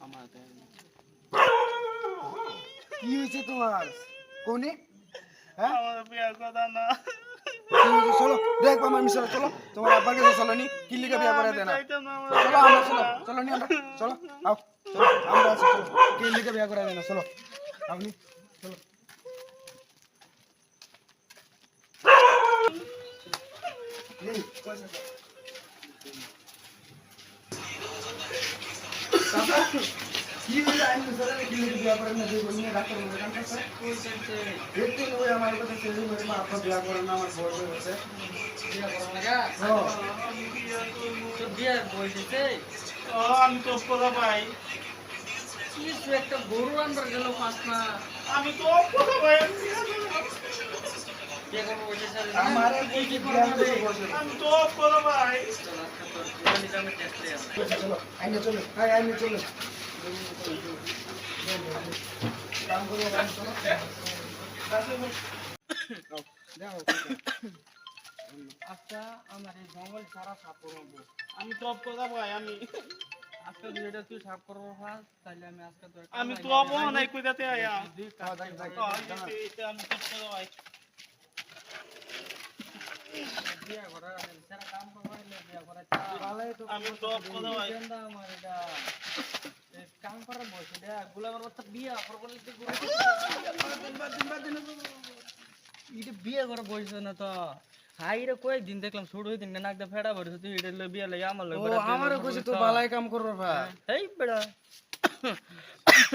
আমার কি হয়েছে তোমার কোনে? হ্যাঁ আমার বিয়ার কথা না। কি হয়েছে? চলো দেখ আমার মিশাল, চলো তোমার আব্বার কাছে চলো নি, কি লিখে বিয়া করে আমি দেনা। চাইতাম না আমার চলো আমরা চলো, চলো নি আমরা, চলো আও, চলো আমরা আছি, চলো কি লিখে বিয়া করে দেনা, চলো আপনি চলো। এই পয়সা দাও। কাকা, কি হইলো আইন মিশালে কি লিখে বিয়া করে না, যে বলনি ডাক্তার বলে কান কাছে একটু ওই আমার কথা ছেড়ে মেরে মা আপা বিয়া করে না, আমার বয়স হয়েছে বিয়া করো না গা? হ্যাঁ। আমি বিয়া করবো। তোর বিয়ার বয়স হয়েছে? আমি তো কথা ভাই, কিছু একটা গরু আনবার গেল পাঁচ না। আমি তো কথা ভাই, বিয়ে করবো বসে চলে আমার কি করবো রে? আমি তো কথা ভাই। চল আজকে তোর বিরিয়ানি দামে টেস্ট করে আসবো। চলো আইনে চলো, হ্যাঁ আইনে চলো কাম করবো কাম চলো যাও আচ্ছা আমার এই জঙ্গল সারা সাপ করবো। আমি তো কথা ভাই, আমি আজকে যদি এটা তুই সাফ করবো ফাস তাহলে আমি আজকে তোর আমি তো নাই কইতাতে আয়া। দুই হ্যাঁ, কাজ দেখ, এটা আমি তো কথা ভাই। বিয়া করা সারা কাম করবো বিয়া করা ভালোই তো আমি তো কথা ভাই। আমার এটা কাম করার বয়স এটা গোলামের বাচ্চা বিয়া করবো লিখতে এটা বিয়ে করে বয়স না তো হাই রে কয়েকদিন দেখলাম ছোট হইদিন নাকটা ফেড়া ভরেছে তুই এটা বিয়ে লাগে আমার ও আমারও কইছে তো বালাই কাম করবে ভাই। এই বেড়া